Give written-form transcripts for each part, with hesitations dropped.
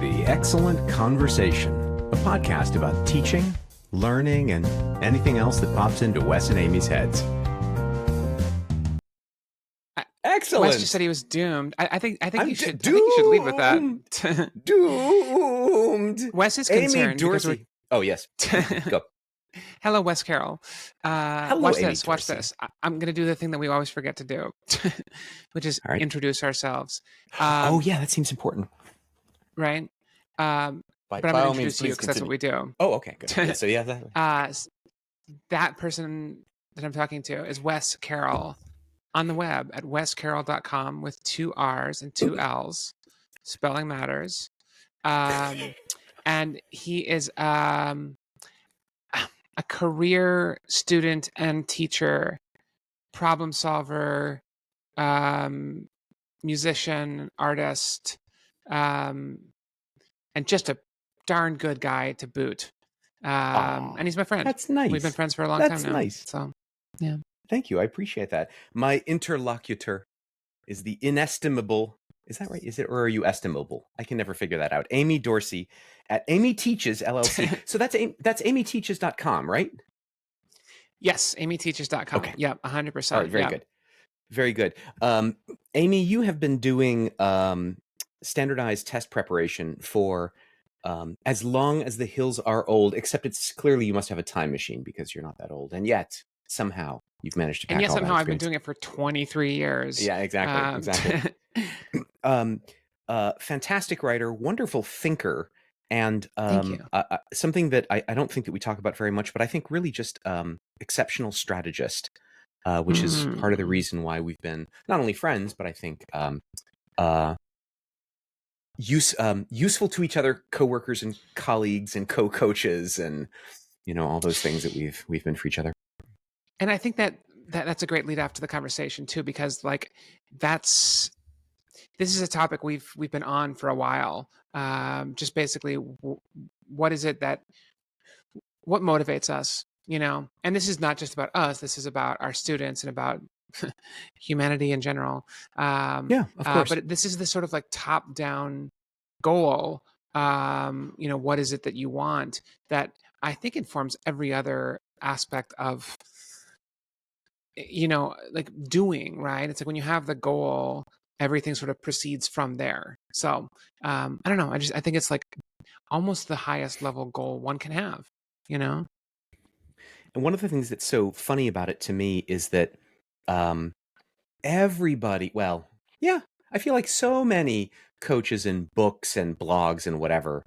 The Excellent Conversation, a podcast about teaching, learning, and anything else that pops into Wes and Amie's heads. Excellent. Wes just said he was doomed. I think you should lead with that. Doomed. Wes is Amy concerned. Dorsey. Oh yes. Go. Hello, Wes Carroll. Hello, watch Amy this. Watch Dorsey. this. I'm going to do the thing that we always forget to do, which is All right. introduce ourselves. Oh yeah, that seems important. Right. But I'm going to introduce you because that's what we do. Oh, okay, good. Yeah, so yeah, that person that I'm talking to is Wes Carroll on the web at wescarroll.com with 2 R's and 2 L's. Spelling matters. And he is a career student and teacher, problem solver, musician, artist, and just a darn good guy to boot. And he's my friend. That's nice. We've been friends for a long time now. That's nice. So, yeah. Thank you. I appreciate that. My interlocutor is the inestimable. Is that right? Is it, or are you estimable? I can never figure that out. Amy Dorsey at Amy Teaches LLC. So that's amyteaches.com, right? Yes, amyteaches.com. Okay. Yep, 100%. All right, very good. Very good. Amy, you have been doing standardized test preparation for as long as the hills are old, except it's clearly you must have a time machine because you're not that old. And yet, somehow, you've managed to pack and yet all somehow that I've been experience. doing it for 23 years. Yeah, exactly. Fantastic writer, wonderful thinker, and Thank you. something that I don't think that we talk about very much, but I think really just exceptional strategist, which is part of the reason why we've been not only friends, but I think useful to each other, coworkers and colleagues and co-coaches, and all those things that we've been for each other. And I think that's a great lead off to the conversation too, because this is a topic we've been on for a while. Just basically, what is it what motivates us? And this is not just about us. This is about our students and about humanity in general. Yeah, of course. But this is the sort of top-down goal. What is it that you want that I think informs every other aspect of doing, right? It's like when you have the goal, everything sort of proceeds from there. So I don't know. I think it's like almost the highest level goal one can have, And one of the things that's so funny about it to me is that everybody, well, yeah, I feel like so many coaches and books and blogs and whatever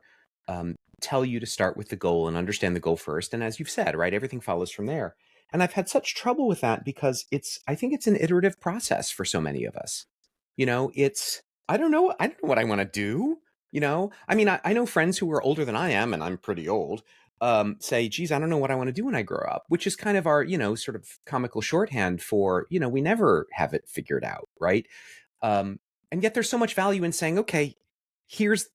tell you to start with the goal and understand the goal first. And as you've said, right, everything follows from there. And I've had such trouble with that because I think it's an iterative process for so many of us. I don't know what I want to do. I mean, I know friends who are older than I am, and I'm pretty old, say, geez, I don't know what I want to do when I grow up, which is kind of our, sort of comical shorthand for, we never have it figured out. Right. And yet there's so much value in saying, okay, here's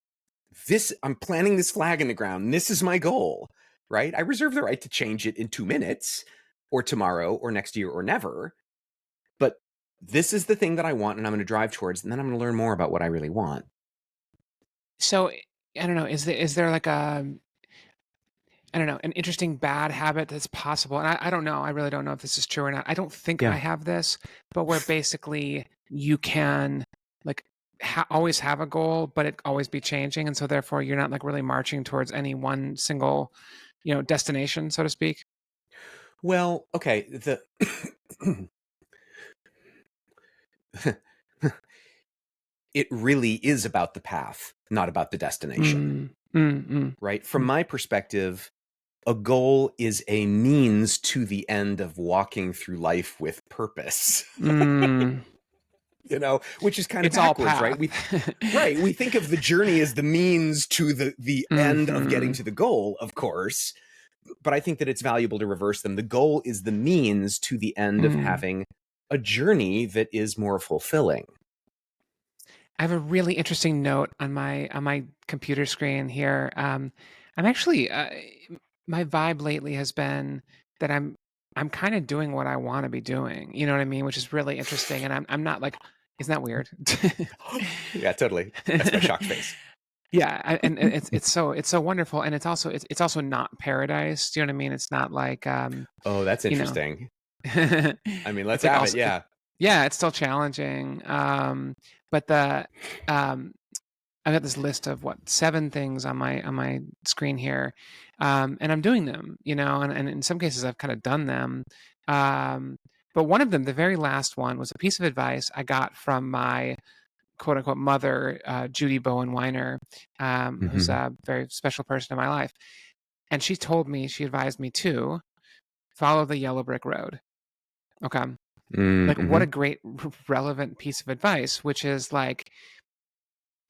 this, I'm planting this flag in the ground. And this is my goal, right? I reserve the right to change it in 2 minutes or tomorrow or next year or never. But this is the thing that I want and I'm going to drive towards, and then I'm going to learn more about what I really want. So I don't know, is there like an interesting bad habit that's possible? And I don't know, I really don't know if this is true or not. I don't think I have this, but where basically you can always have a goal, but it always be changing. And so therefore you're not really marching towards any one single, destination, so to speak. Well, okay. It really is about the path, not about the destination. Right? From my perspective, a goal is a means to the end of walking through life with purpose. Which is kind of backwards, right? We think of the journey as the means to the end of getting to the goal, of course. But I think that it's valuable to reverse them. The goal is the means to the end of having a journey that is more fulfilling. I have a really interesting note on my computer screen here. I'm actually my vibe lately has been that I'm kind of doing what I want to be doing. You know what I mean? Which is really interesting. And I'm not isn't that weird? Yeah, totally. That's my shocked face. Yeah, and it's so wonderful, and it's also not paradise. Do you know what I mean? It's not like Oh, that's you know, interesting. I mean, let's it's like have it. also Yeah. yeah, it's still challenging. But the um I've got this list of what 7 things on my screen here, and I'm doing them, and in some cases I've kind of done them. Um, but one of them, the very last one, was a piece of advice I got from my quote unquote mother, Judy Bowen Weiner, who's Hmm. a very special person in my life. And she advised me to follow the yellow brick road. Okay. Like, what Mm-hmm. a great, relevant piece of advice, which is like,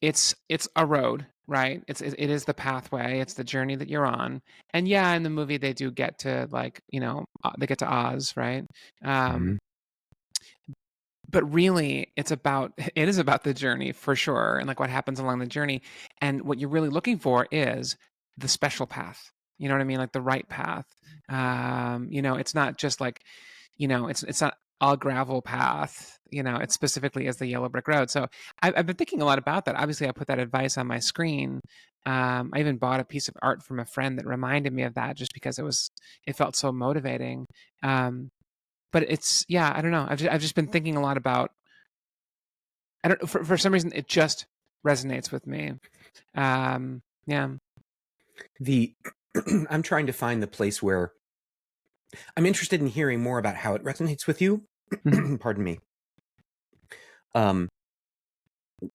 it's a road, right? It is the pathway. It's the journey that you're on. And yeah, in the movie, they do get to like, they get to Oz, right? Hmm. Um, but really it is about the journey for sure, and like what happens along the journey, and what you're really looking for is the special path, you know what I mean, like the right path. It's not just like, it's not a gravel path, it specifically is the yellow brick road. So I've been thinking a lot about that. Obviously I put that advice on my screen. I even bought a piece of art from a friend that reminded me of that, just because it felt so motivating. Um, but it's, yeah, I don't know. I've just been thinking a lot about, I don't, for some reason it just resonates with me. Yeah. The I'm trying to find the place where I'm interested in hearing more about how it resonates with you. Hmm. Pardon me. Um,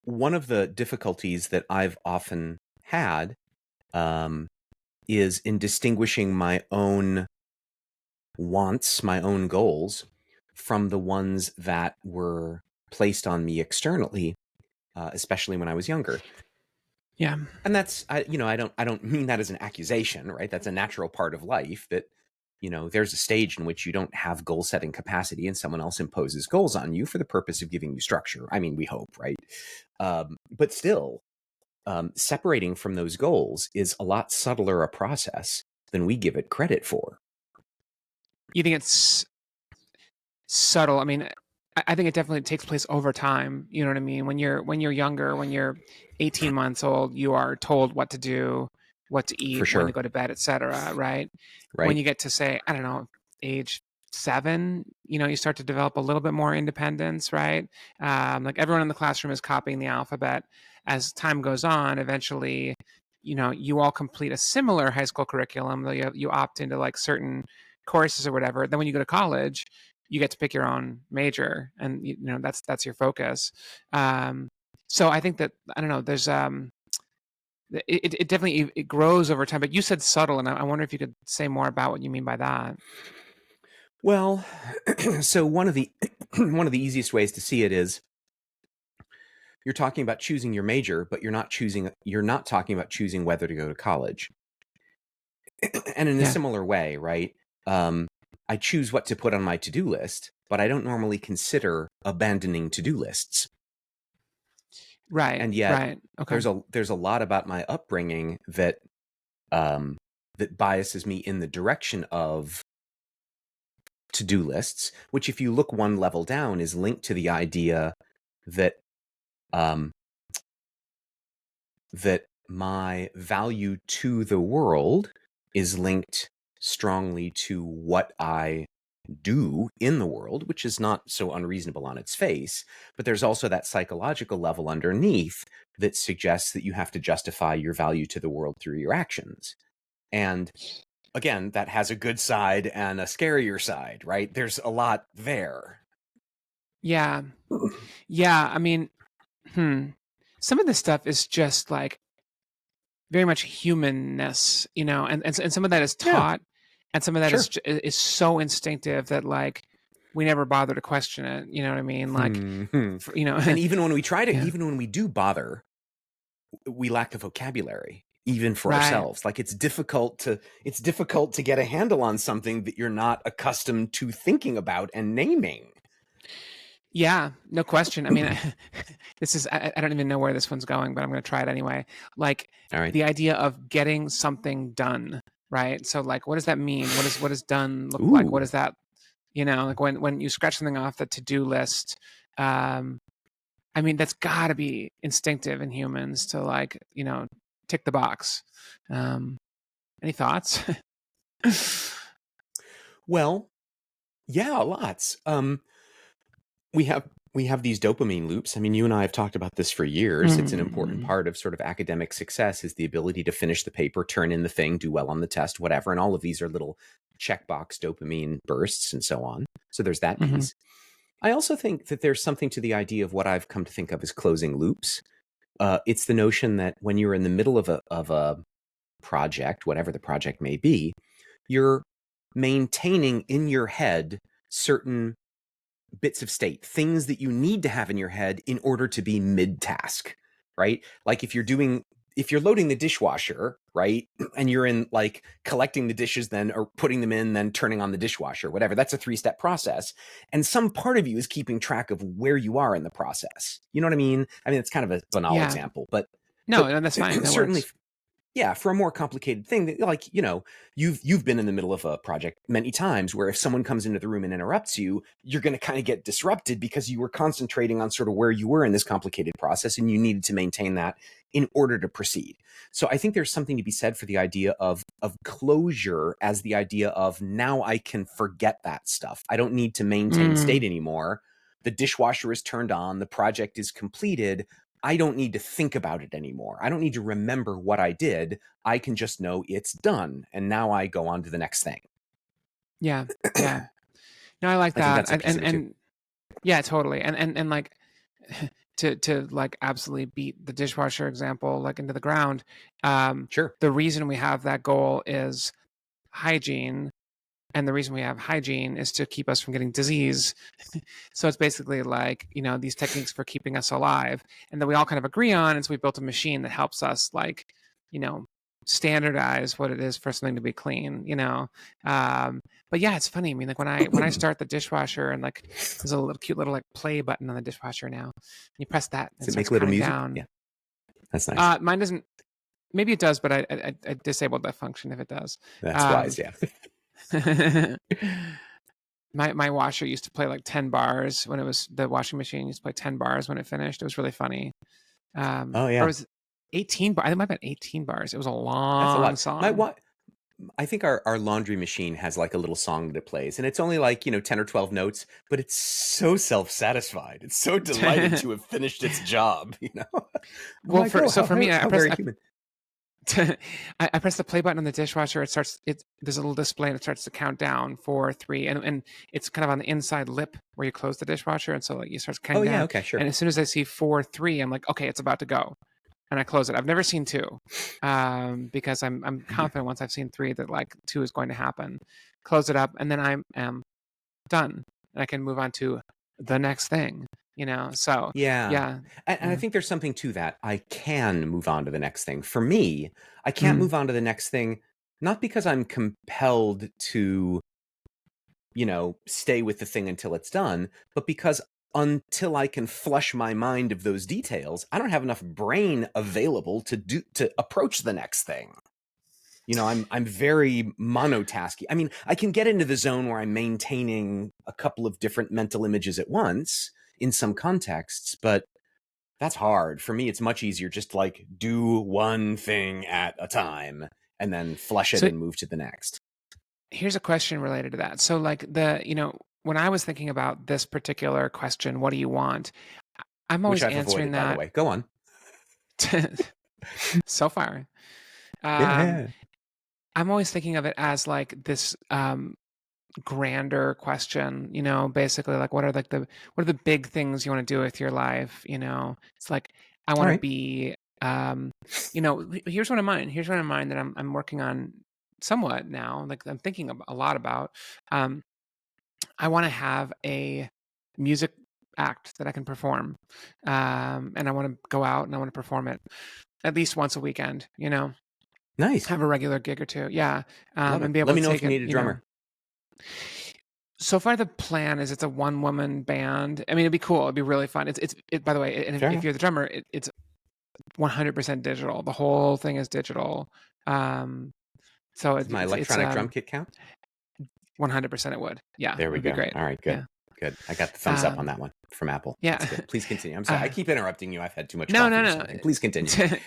one of the difficulties that I've often had um, is in distinguishing my own wants, my own goals, from the ones that were placed on me externally, especially when I was younger. Yeah. And that's, I don't mean that as an accusation, right? That's a natural part of life that, there's a stage in which you don't have goal setting capacity and someone else imposes goals on you for the purpose of giving you structure. I mean, we hope, right? But still, separating from those goals is a lot subtler a process than we give it credit for. You think it's subtle? I mean, I think it definitely takes place over time. You know what I mean? When you're younger, when you're 18 months old, you are told what to do, what to For eat, when to sure. go to bed, etc. Right? When Right? you get to, say, I don't know, age 7, you start to develop a little bit more independence, right? Like everyone in the classroom is copying the alphabet. As time goes on, eventually, you all complete a similar high school curriculum. You opt into like certain courses or whatever. Then when you go to college, you get to pick your own major, and that's your focus. Um, so I think that, I don't know. There's it definitely, it grows over time. But you said subtle, and I wonder if you could say more about what you mean by that. Well, so one of the one of the easiest ways to see it is you're talking about choosing your major, but you're not talking about choosing whether to go to college. And in a Yeah. similar way, right? Um, I choose what to put on my to-do list, but I don't normally consider abandoning to-do lists. Right. And yet Right. Okay. there's a lot about my upbringing um, that biases me in the direction of to-do lists, which, if you look one level down, is linked to the idea that um, that my value to the world is linked strongly to what I do in the world, which is not so unreasonable on its face. But there's also that psychological level underneath that suggests that you have to justify your value to the world through your actions. And again, that has a good side and a scarier side, right? There's a lot there. Yeah. Yeah. I mean, some of this stuff is just like very much humanness, and some of that is Yeah, taught, and some of that is sure. is so instinctive that like we never bother to question it. You know what I mean? Like, Hmm. you know, And even when we try to, yeah, even when we do bother, we lack the vocabulary, even for right. ourselves. Like it's difficult to get a handle on something that you're not accustomed to thinking about and naming. Yeah, no question. I mean, this is, I don't even know where this one's going, but I'm going to try it anyway. Like, All right. the idea of getting something done, right? So like, what does that mean? What does done look like? What Ooh. is that? Like when you scratch something off the to-do list, um, I mean, that's got to be instinctive in humans to like, tick the box. Any thoughts? Well, yeah, lots. We have we have these dopamine loops. I mean, you and I have talked about this for years. It's an important part of sort of academic success is the ability to finish the paper, turn in the thing, do well on the test, whatever. And all of these are little checkbox dopamine bursts and so on. So there's that piece. I also think that there's something to the idea of what I've come to think of as closing loops. It's the notion that when you're in the middle of a project, whatever the project may be, you're maintaining in your head certain bits of state, things that you need to have in your head in order to be mid-task, right? Like if you're loading the dishwasher, right? And you're in like collecting the dishes then or putting them in, then turning on the dishwasher, whatever. That's a 3-step process. And some part of you is keeping track of where you are in the process. You know what I mean? I mean, it's kind of a banal Yeah. example, but No, that's fine. That certainly works. yeah, for a more complicated thing, like, you've been in the middle of a project many times where if someone comes into the room and interrupts you, you're going to kind of get disrupted because you were concentrating on sort of where you were in this complicated process and you needed to maintain that in order to proceed. So I think there's something to be said for the idea of closure as the idea of now I can forget that stuff. I don't need to maintain state anymore. The dishwasher is turned on, the project is completed. I don't need to think about it anymore. I don't need to remember what I did. I can just know it's done. And now I go on to the next thing. Yeah. Yeah. No, I like I think that. that's a piece of it too. And yeah, totally. And like to like absolutely beat the dishwasher example like into the ground. Sure. The reason we have that goal is hygiene. And the reason we have hygiene is to keep us from getting disease. So it's basically like, these techniques for keeping us alive and that we all kind of agree on. And so we built a machine that helps us like, standardize what it is for something to be clean, but yeah, it's funny. I mean, like when I start the dishwasher and like there's a little cute little like play button on the dishwasher now. You press that and Does it it starts make little counting music? down. Yeah, that's nice. Mine doesn't. Maybe it does, but I disabled that function if it does. That's wise, yeah. My washer used to play like 10 bars when it was the washing machine used to play 10 bars when it finished. It was really funny. Oh, Or yeah. it was 18 bars. I think it might have been 18 bars. It was a That's a long lot. song. I think our laundry machine has like a little song that it plays, and it's only like, 10 or 12 notes, but it's so self-satisfied. It's so delighted to have finished its job, I'm Well, like, oh, for me, how very human. I press the play button on the dishwasher. There's a little display and it starts to count down 4, 3, and it's kind of on the inside lip where you close the dishwasher, and so like you start counting Oh, down. yeah, okay, sure. And as soon as I see 4, 3, I'm like, okay, it's about to go, and I close it. I've never seen 2, because I'm confident once I've seen 3 that like 2 is going to happen. Close it up, and then I am done, and I can move on to the next thing. So Yeah. And I think there's something to that. I can move on to the next thing. For me, I can't move on to the next thing, not because I'm compelled to, stay with the thing until it's done, but because until I can flush my mind of those details, I don't have enough brain available to approach the next thing. I'm very monotasky. I mean, I can get into the zone where I'm maintaining a couple of different mental images at once in some contexts, but that's hard. For me, it's much easier just to like do one thing at a time and then flush it So and move to the next. here's a question related to that. So like when I was thinking about this particular question, what do you want? I'm Which always I've answering avoided, by the that way. Go on. so far. Yeah. I'm always thinking of it as like this grander question, basically like what are the big things you want to do with your life? It's like I want to be here's one of mine. Here's one of mine that I'm working on somewhat now. Like I'm thinking a lot about. I want to have a music act that I can perform, and I want to go out and I want to perform it at least once a weekend. Nice. Have a regular gig or two, yeah, Love it. and be able Let me to know take if you it. need a drummer. So far, the plan is it's a one-woman band. I mean, it'd be cool. It'd be really fun. By the way, and if you're the drummer, it's 100% digital. The whole thing is digital. So Does my electronic drum kit count? 100% it would. Yeah, There we it'd be go. great. All right, good. Yeah. Good. I got the thumbs up on that one from Apple. Yeah. That's good. Please continue. I'm sorry. I keep interrupting you. I've had too much No, coffee no, or no. something. Please continue.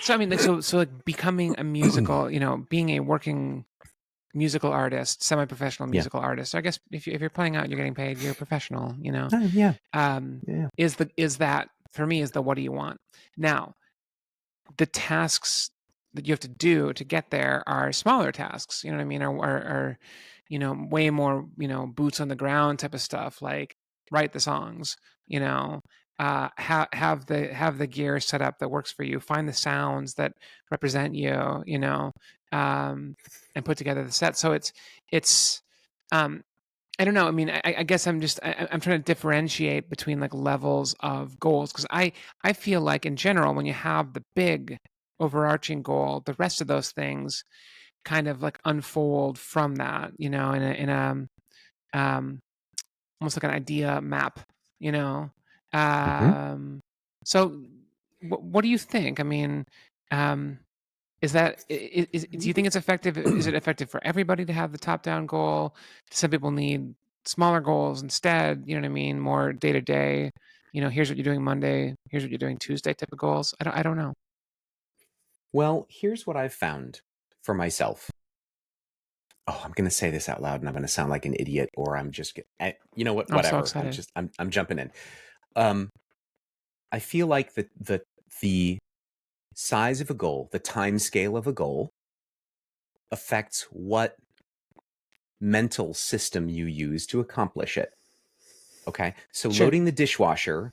So I mean, like, so like becoming a musical, being a working musical artist, semi-professional Yeah. musical artist. So I guess if you're playing out and you're getting paid, you're a professional, Yeah. um, Yeah. is that for me is the what do you want? Now, the tasks that you have to do to get there are smaller tasks, you know what I mean? Are way more, boots on the ground type of stuff, like write the songs, have the gear set up that works for you, find the sounds that represent you, um, and put together the set. So it's um I don't know. I mean, I guess I'm trying to differentiate between like levels of goals, because I feel like in general, when you have the big overarching goal, the rest of those things kind of like unfold from that, in a um almost like an idea map, you know. Hmm. Um, so what do you think? I mean, um, is that do you think it's effective? Is it effective for everybody to have the top-down goal? Some people need smaller goals instead, you know what I mean? More day to day, here's what you're doing Monday, here's what you're doing Tuesday type of goals. I don't know. Well, here's what I've found for myself. Oh, I'm going to say this out loud and I'm going to sound like an idiot, or I'm just you know what, I'm so whatever. excited. I'm jumping in. Um, I feel like the size of a goal, the time scale of a goal affects what mental system you use to accomplish it. Okay. So Sure. loading the dishwasher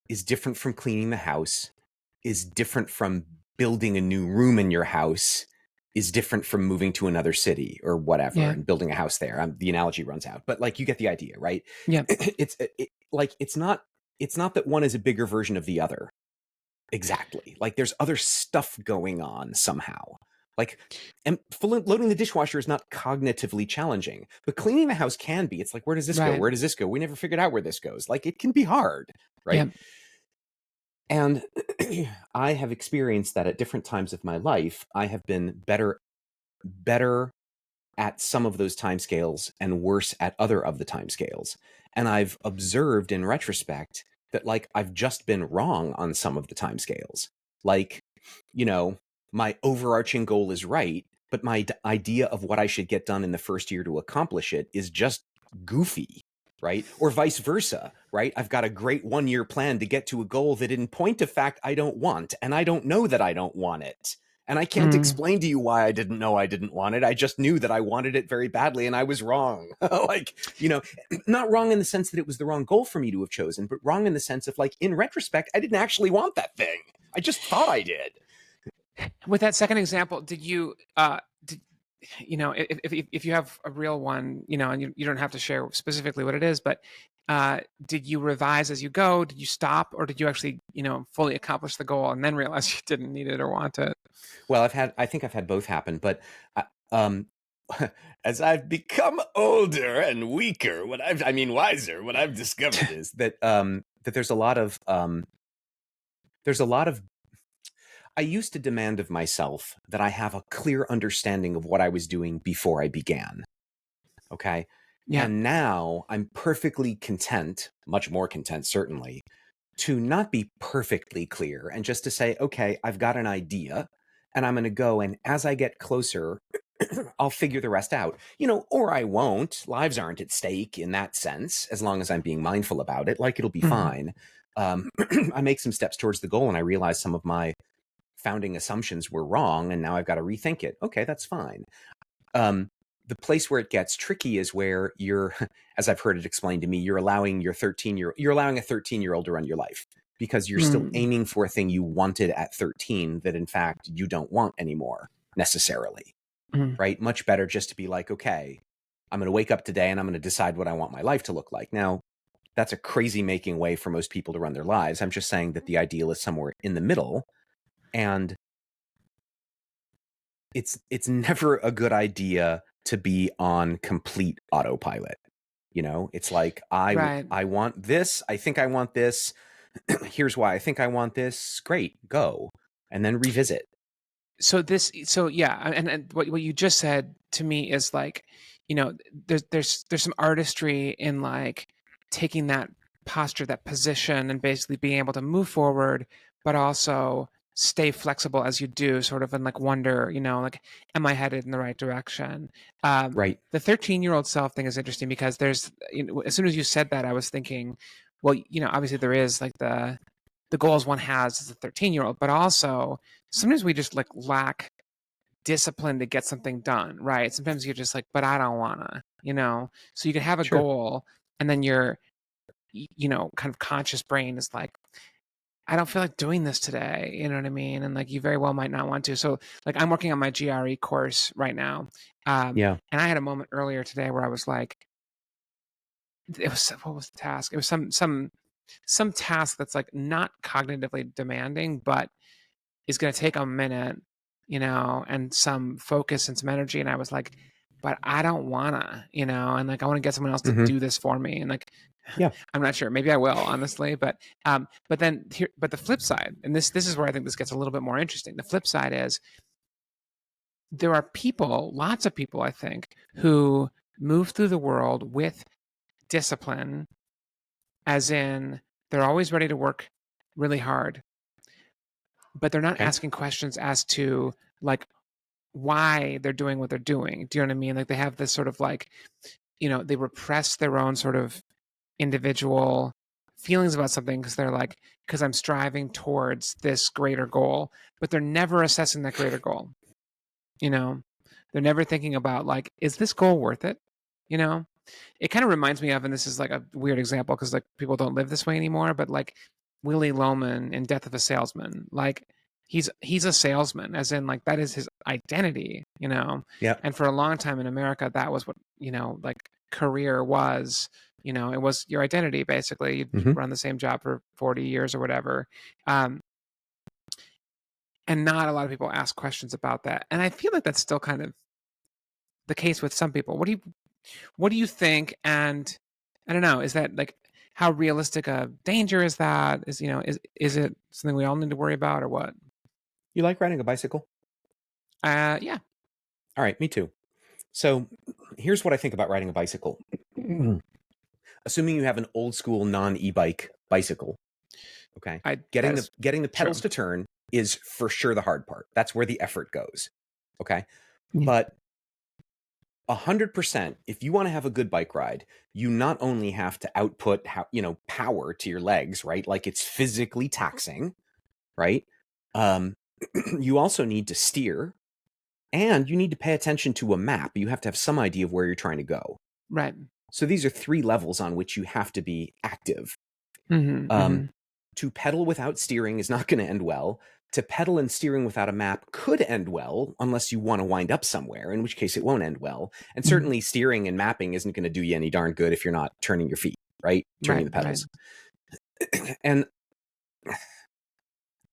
is different from cleaning the house, is different from building a new room in your house, is different from moving to another city or whatever Yeah. and building a house there. The analogy runs out, but like you get the idea, right? Yeah. Like it's not that one is a bigger version of the other. Exactly. Like there's other stuff going on somehow. Like, and loading the dishwasher is not cognitively challenging, but cleaning the house can be. It's like, where does this go? Right. Where does this go? We never figured out where this goes. Like, it can be hard, Yeah. right? And I have experienced that at different times of my life. I have been better at some of those timescales and worse at other of the timescales. And I've observed in retrospect that like I've just been wrong on some of the timescales. Like, you know, my overarching goal is right, but my idea of what I should get done in the first year to accomplish it is just goofy, right? Or vice versa, right? I've got a great 1 year plan to get to a goal that in point of fact I don't want, and I don't know that I don't want it. And I can't Mm. explain to you why I didn't know I didn't want it. I just knew that I wanted it very badly and I was wrong. Like, not wrong in the sense that it was the wrong goal for me to have chosen, but wrong in the sense of like, in retrospect, I didn't actually want that thing. I just thought I did. With that second example, did you did, if you have a real one, and you don't have to share specifically what it is, but did you revise as you go? Did you stop, or did you actually, fully accomplish the goal and then realize you didn't need it or want it? Well, I think I've had both happen, but um, as I've become older and weaker, wiser, what I've discovered is that that there's a lot of I used to demand of myself that I have a clear understanding of what I was doing before I began. Okay. Yeah. And now I'm perfectly content, much more content, certainly, to not be perfectly clear and just to say, okay, I've got an idea and I'm going to go. And as I get closer, I'll figure the rest out, or I won't. Lives aren't at stake in that sense, as long as I'm being mindful about it. Like it'll be Mhm. fine. I make some steps towards the goal and I realize some of my founding assumptions were wrong and now I've got to rethink it. Okay, that's fine. Um, the place where it gets tricky is where you're, as I've heard it explained to me, you're allowing you're allowing a 13-year-old to run your life because you're still Mm. aiming for a thing you wanted at 13 that in fact you don't want anymore necessarily, Mm. right? Much better just to be like, okay, I'm going to wake up today and I'm going to decide what I want my life to look like. Now, that's a crazy making way for most people to run their lives. I'm just saying that the ideal is somewhere in the middle, and it's never a good idea to be on complete autopilot. It's like Right. I want this, I think I want this. Here's why I think I want this. Great, go. And then revisit. So yeah, and what you just said to me is like, there's some artistry in like taking that posture, that position, and basically being able to move forward, but also stay flexible as you do, sort of, and like wonder, like, am I headed in the right direction? Right. The 13-year-old self thing is interesting because there's, as soon as you said that, I was thinking, well, obviously there is like the goals one has as a 13-year-old, but also sometimes we just like lack discipline to get something done, right? Sometimes you're just like, but I don't wanna, so you can have a Sure. goal and then your, kind of conscious brain is like, I don't feel like doing this today. You know what I mean? And like, you very well might not want to. So like, I'm working on my GRE course right now. Yeah. And I had a moment earlier today where I was like, what was the task? It was some task that's like not cognitively demanding, but is going to take a minute, and some focus and some energy. And I was like, but I don't wanna, and like, I want to get someone else to Hmm. do this for me. And like, Yeah. I'm not sure. Maybe I will, honestly. But the flip side, and this is where I think this gets a little bit more interesting. The flip side is there are people, lots of people, I think, who move through the world with discipline, as in they're always ready to work really hard, but they're not Okay. asking questions as to like why they're doing what they're doing. Do you know what I mean? Like they have this sort of like, they repress their own sort of individual feelings about something because they're like, because I'm striving towards this greater goal, but they're never assessing that greater goal. You know, they're never thinking about like, is this goal worth it? You know, it kind of reminds me of, and this is like a weird example because like people don't live this way anymore, but like Willy Loman in Death of a Salesman, like he's a salesman, as in like that is his identity, Yeah. and for a long time in America, that was what, like career was, it was your identity basically. You'd Hmm. run the same job for 40 years or whatever. Um, and not a lot of people ask questions about that. And I feel like that's still kind of the case with some people. What do you think? And I don't know, is that like how realistic a danger is that? Is it something we all need to worry about or what? You like riding a bicycle? Yeah. All right, me too. So here's what I think about riding a bicycle. Assuming you have an old school non e-bike bicycle, okay, I getting the That's getting the true. pedals to turn is for sure the hard part. That's where the effort goes. Okay. Yeah. But 100%, if you want to have a good bike ride, you not only have to output power to your legs, right? Like it's physically taxing, right? Um, you also need to steer, and you need to pay attention to a map. You have to have some idea of where you're trying to go. Right. So these are three levels on which you have to be active. Mm-hmm, Um, mm-hmm. to pedal without steering is not going to end well. To pedal and steering without a map could end well, unless you want to wind up somewhere, in which case it won't end well. And Mm-hmm. certainly steering and mapping isn't going to do you any darn good if you're not turning your feet, right? Turning Right. the Right. pedals. And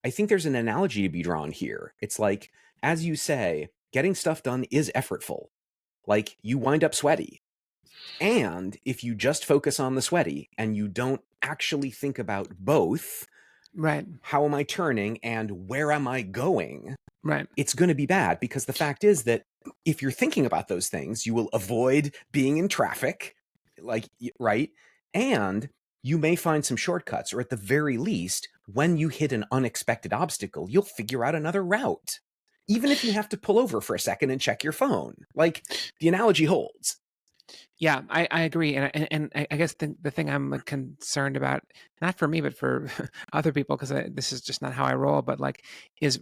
I think there's an analogy to be drawn here. It's like, as you say, getting stuff done is effortful. Like you wind up sweaty. And if you just focus on the sweaty and you don't actually think about both, Right. how am I turning and where am I going, Right. it's going to be bad, because the fact is that if you're thinking about those things, you will avoid being in traffic, like, right? And you may find some shortcuts, or at the very least, when you hit an unexpected obstacle, you'll figure out another route, even if you have to pull over for a second and check your phone. Like, the analogy holds. Yeah, I agree, and I guess the thing I'm like, concerned about, not for me but for other people, because this is just not how I roll, but like, is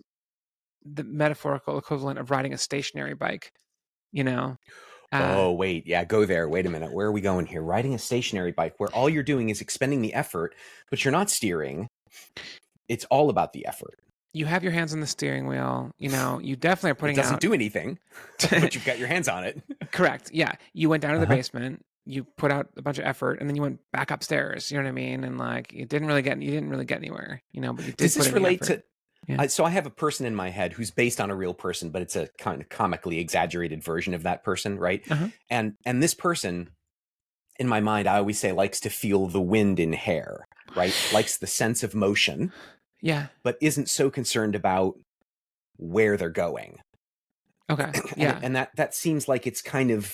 the metaphorical equivalent of riding a stationary bike. You know, uh, Oh, wait. Yeah, go there. Wait a minute. Where are we going here? Riding a stationary bike where all you're doing is expending the effort, but you're not steering. It's all about the effort. you have your hands on the steering wheel. You definitely are It putting doesn't out. do anything, but you've got your hands on it. Correct. Yeah, you went down to the Uh-huh. basement. You put out a bunch of effort, and then you went back upstairs. You know what I mean? And like, you didn't really get anywhere. But you Does did put this in the relate effort. to? Yeah. So I have a person in my head who's based on a real person, but it's a kind of comically exaggerated version of that person, right? Uh-huh. And this person, in my mind, I always say likes to feel the wind in hair, right? Likes the sense of motion, Yeah. but isn't so concerned about where they're going. Okay. and Yeah. and that seems like it's kind of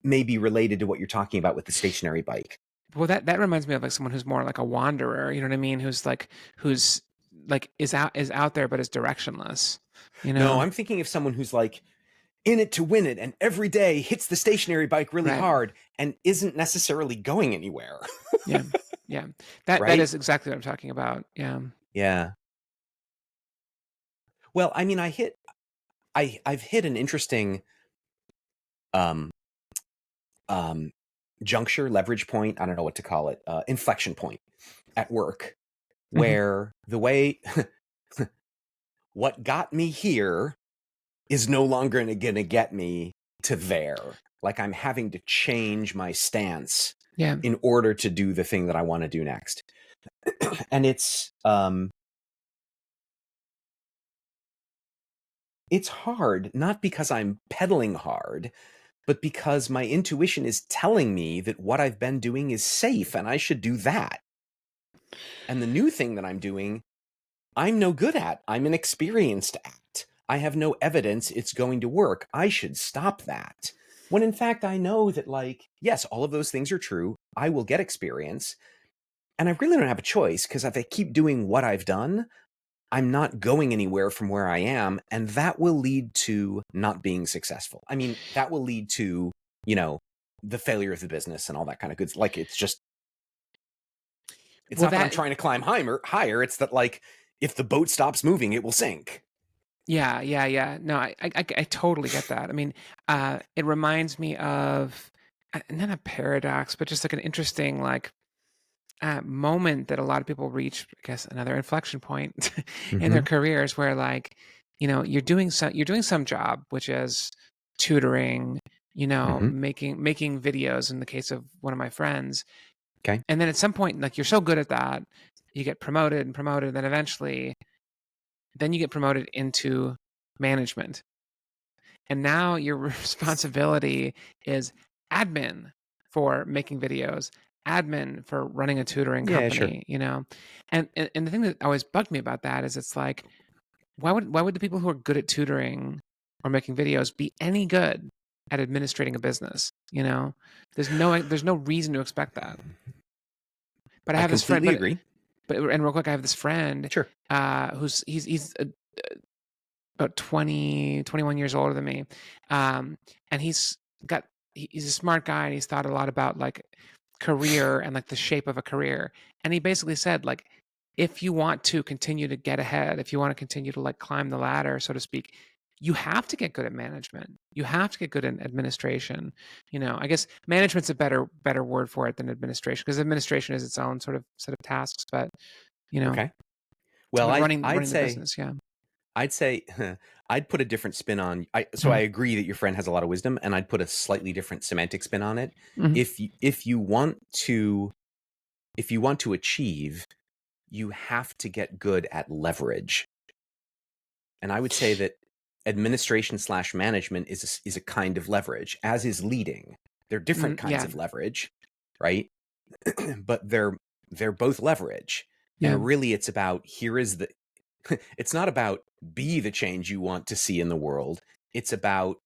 maybe related to what you're talking about with the stationary bike. Well, that reminds me of like someone who's more like a wanderer. You know what I mean? Who's like is out there but is directionless, you No, know? I'm thinking of someone who's like in it to win it and every day hits the stationary bike really Right. hard and isn't necessarily going anywhere. Yeah. Yeah. That Right? is exactly what I'm talking about. Yeah. Yeah. Well, I mean, I've hit an interesting um um juncture, leverage point, I don't know what to call it, inflection point at work, Hmm. where the way what got me here is no longer going to get me to there. Like I'm having to change my stance Yeah. in order to do the thing that I want to do next. And it's hard, not because I'm pedaling hard, but because my intuition is telling me that what I've been doing is safe and I should do that. And the new thing that I'm doing, I'm no good at. I'm inexperienced at. I have no evidence it's going to work. I should stop that. When in fact, I know that, like, yes, all of those things are true. I will get experience. And I really don't have a choice because if I keep doing what I've done, I'm not going anywhere from where I am. And that will lead to not being successful. I mean, that will lead to, you know, the failure of the business and all that kind of good. Like, it's just, it's Well, not that I'm that trying to climb higher. It's that, like, if the boat stops moving, it will sink. yeah, yeah, yeah. No, I totally get that. I mean, it reminds me of not a paradox, but just like an interesting like moment that a lot of people reach. I guess another inflection point in their Mm-hmm. careers where like, you're doing some job, which is tutoring, Mm-hmm. making videos in the case of one of my friends. Okay. And then at some point, like you're so good at that, you get promoted and promoted, and then eventually then you get promoted into management. And now your responsibility is admin for making videos, admin for running a tutoring Yeah, sure. company, And the thing that always bugged me about that is it's like, why would the people who are good at tutoring or making videos be any good at administrating a business? There's no reason to expect that. But I I have this friend, completely agree. but and real quick, I have this friend Sure. who's he's about 20, 21 years older than me. And he's a smart guy and he's thought a lot about like career and like the shape of a career. And he basically said, like, if you want to continue to get ahead, if you want to continue to like climb the ladder, so to speak, you have to get good at management. You have to get good at administration. I guess management's a better word for it than administration, because administration is its own sort of set of tasks, you know, Okay. Well, but I'd I'd running the say business, yeah. I'd say I'd put a different spin on. So I Mhm. agree that your friend has a lot of wisdom, and I'd put a slightly different semantic spin on it. Mhm. If you want to achieve, you have to get good at leverage. And I would say that administration slash management is a kind of leverage, as is leading. They're different kinds Yeah, of leverage, right? But they're both leverage. yeah. And really, it's about it's not about be the change you want to see in the world. It's about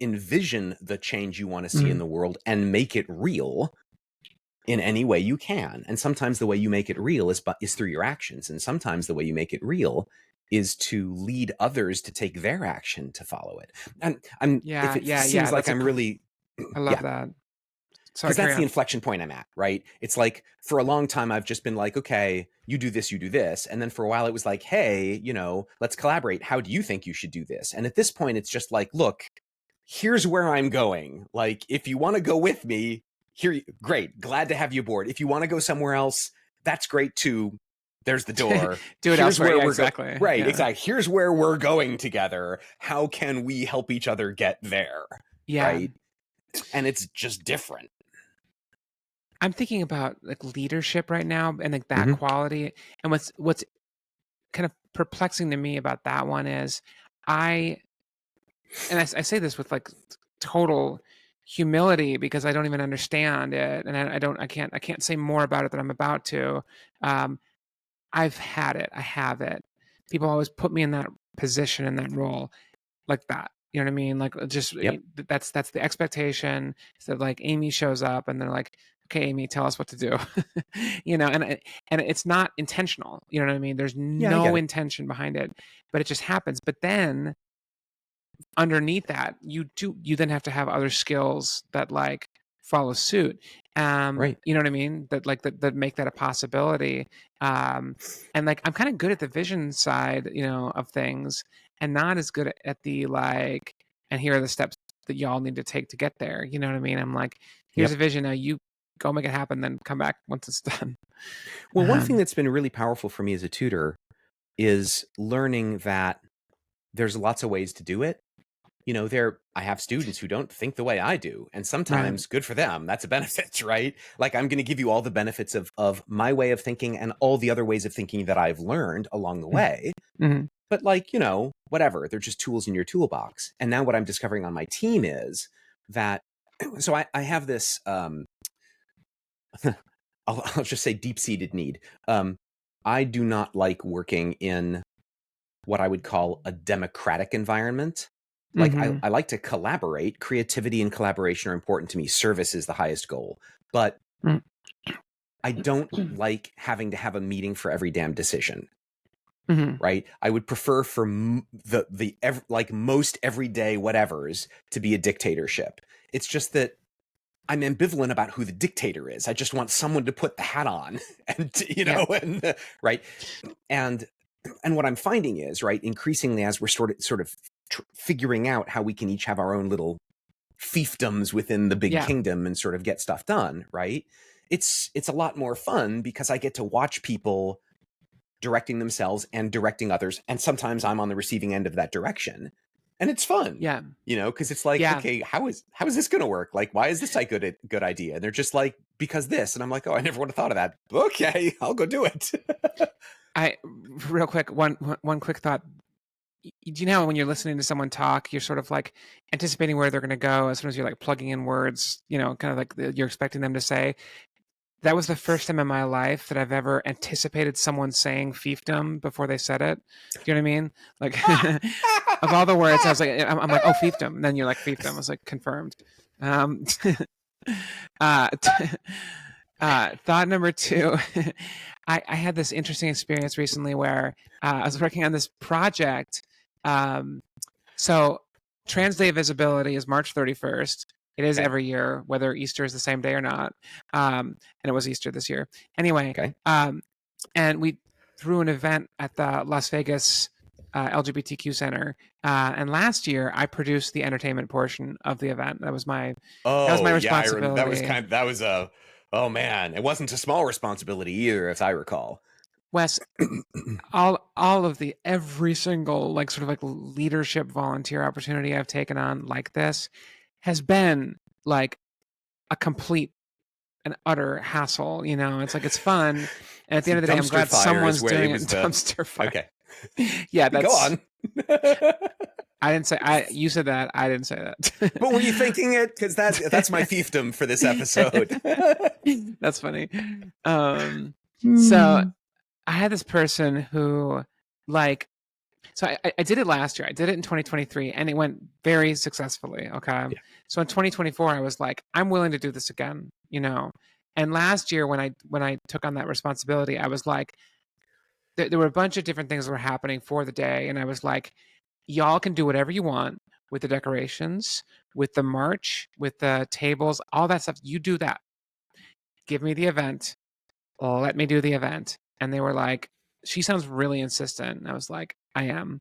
envision the change you want to see in Mhm. the world and make it real in any way you can. And sometimes the way you make it real is through your actions. And sometimes the way you make it real is to lead others to take their action to follow it. And if Yeah, it yeah, yeah, seems like that's a I'm gr really, I love yeah, that. Sorry, because carry that's the on. inflection point I'm at, right? It's like for a long time, I've just been like, okay, you do this, you do this. And then for a while, it was like, hey, let's collaborate. How do you think you should do this? And at this point, it's just like, look, here's where I'm going. Like, if you want to go with me, great. Glad to have you aboard. If you want to go somewhere else, that's great too. There's the door. Do it Here's elsewhere. where Yeah, we're going. exactly. Right, Yeah. exactly. Here's where we're going together. How can we help each other get there? Yeah. Right. And it's just different. I'm thinking about like leadership right now and like that Mm-hmm. quality. And what's kind of perplexing to me about that one is I I say this with like total humility because I don't even understand it, and I can't say more about it than I'm about to. Um, I've had it. I have it. People always put me in that position, in that role, like that. You know what I mean? Like just Yep. that's the expectation. So like Amy shows up, and they're like, okay, Amy, tell us what to do. And it's not intentional. You know what I mean? There's Yeah, I get no it. intention behind it, but it just happens. But then underneath that, you then have to have other skills that like follow suit. Right. You know what I mean? That make that a possibility. And like I'm kind of good at the vision side, of things, and not as good at the like. And here are the steps that y'all need to take to get there. You know what I mean? I'm like, here's a Yep. vision. Now you go make it happen. Then come back once it's done. Well, one thing Um, that's been really powerful for me as a tutor is learning that there's lots of ways to do it. I have students who don't think the way I do, and right. sometimes good for them. That's a benefit, right? Like I'm going to give you all the benefits of my way of thinking and all the other ways of thinking that I've learned along the way. Mm-hmm. But like, whatever, they're just tools in your toolbox. And now what I'm discovering on my team is that so I have this I'll just say deep-seated need. I do not like working in what I would call a democratic environment. Like Mm-hmm. I like to collaborate. Creativity and collaboration are important to me. Service is the highest goal. But I don't like having to have a meeting for every damn decision. Mm-hmm. Right? I would prefer for like most everyday whatevers to be a dictatorship. It's just that I'm ambivalent about who the dictator is. I just want someone to put the hat on, and Yeah. and right. And what I'm finding is, right, increasingly as we're sort of figuring out how we can each have our own little fiefdoms within the big Yeah. kingdom and sort of get stuff done, right? It's a lot more fun because I get to watch people directing themselves and directing others, and sometimes I'm on the receiving end of that direction, and it's fun. Yeah. Because it's like, Yeah. okay, how is this going to work? Like, why is this a good idea? And they're just like, because this, and I'm like, oh, I never would have thought of that. Okay, I'll go do it. I real quick one quick thought. Do you know how when you're listening to someone talk, you're sort of like anticipating where they're going to go as soon as you're like plugging in words, kind of like you're expecting them to say. That was the first time in my life that I've ever anticipated someone saying fiefdom before they said it. Do you know what I mean? Like of all the words, I was like, I'm like, oh, fiefdom. And then you're like, fiefdom. I was like, confirmed. Um, uh, thought number two, I had this interesting experience recently where I was working on this project. So Trans Day of Visibility is March 31st. It is Okay. every year, whether Easter is the same day or not. And it was Easter this year. Anyway, Okay. and we threw an event at the Las Vegas LGBTQ Center. And last year, I produced the entertainment portion of the event. That was my responsibility. That was oh man, it wasn't a small responsibility either, as I recall. Wes, all of the every single like sort of like leadership volunteer opportunity I've taken on like this has been like a complete and utter hassle. It's like it's fun, and at the end of the day, I'm glad someone's doing it. Dumpster fire. Okay. Yeah, go on. I didn't say you said that. I didn't say that. But were you thinking it? Because that's my fiefdom for this episode. That's funny. So I had this person who so I did it last year. I did it in 2023 and it went very successfully. Okay. Yeah. So in 2024, I was like, I'm willing to do this again, And last year when I took on that responsibility, I was like, there were a bunch of different things that were happening for the day. And I was like, y'all can do whatever you want with the decorations, with the march, with the tables, all that stuff. You do that. Give me the event. Let me do the event. And they were like, she sounds really insistent. And I was like, I am.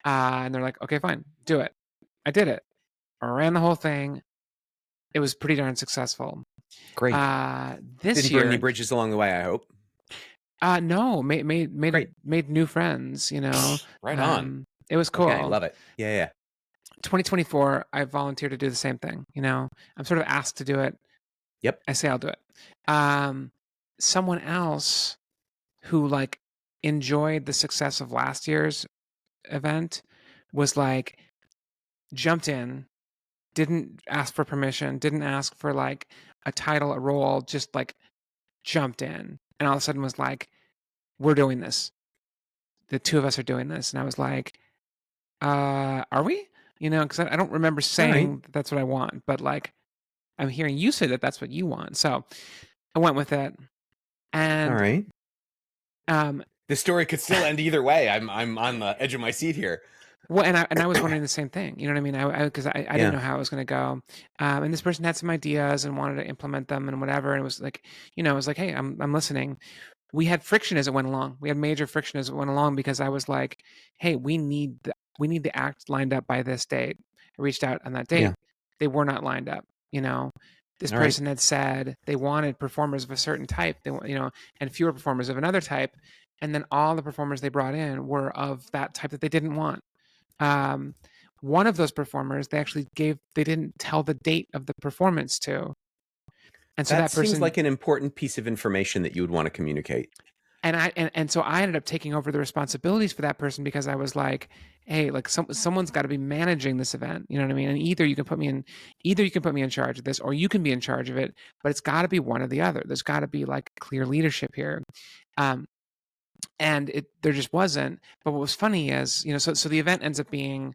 And they're like, okay, fine, do it. I did it. I ran the whole thing. It was pretty darn successful. Great. This Did he year, burn any bridges along the way, I hope? No, made new friends, Right on. It was cool. Okay, love it. Yeah. 2024, I volunteered to do the same thing. I'm sort of asked to do it. Yep. I say I'll do it. Someone else who enjoyed the success of last year's event was jumped in, didn't ask for permission, didn't ask for a title, a role, just jumped in, and all of a sudden was like, we're doing this. The two of us are doing this. And I was like, are we? Because I don't remember saying that's what I want, but I'm hearing you say that that's what you want. So I went with it. All And right. um, The story could still end either way. I'm on the edge of my seat here. well, and I was wondering the same thing. You know what I mean? Because I didn't Yeah. know how it was going to go. And this person had some ideas and wanted to implement them and whatever. And it was like, it was like, hey, I'm listening. We had friction as it went along. We had major friction as it went along because I was like, hey, we need the act lined up by this date. I reached out on that date. Yeah. They were not lined up. This All right. person had said they wanted performers of a certain type. They and fewer performers of another type. And then all the performers they brought in were of that type that they didn't want. Um, one of those performers, they didn't tell the date of the performance to. And so That that seems person, like an important piece of information that you would want to communicate. and so I ended up taking over the responsibilities for that person because I was like, hey, like someone's got to be managing this event. You know what I mean? And either you can put me in charge of this, or you can be in charge of it, but it's got to be one or the other. There's got to be like clear leadership here. And there just wasn't. But what was funny is, so the event ends up being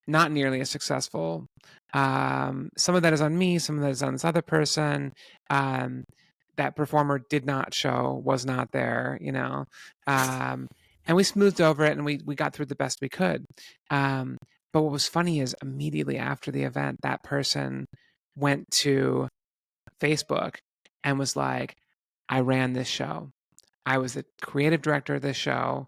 not nearly as successful. Some of that is on me, some of that is on this other person. That performer did not show, was not there, and we smoothed over it and we got through the best we could. But what was funny is immediately after the event, that person went to Facebook and was like, I ran this show. I was the creative director of this show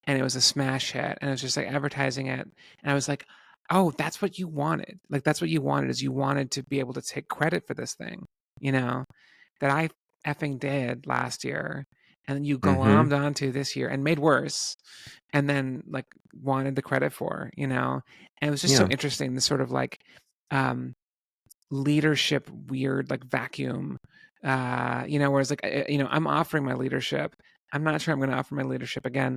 and it was a smash hit. And it was just like advertising it. And I was like, oh, that's what you wanted. Like, that's what you wanted, is you wanted to be able to take credit for this thing, that I effing did last year. And then you Mm-hmm. glommed onto this year and made worse. And then like wanted the credit for, And it was just so Yeah. interesting, this sort of like leadership weird like vacuum, whereas like I'm offering my leadership. I'm not sure I'm going to offer my leadership again,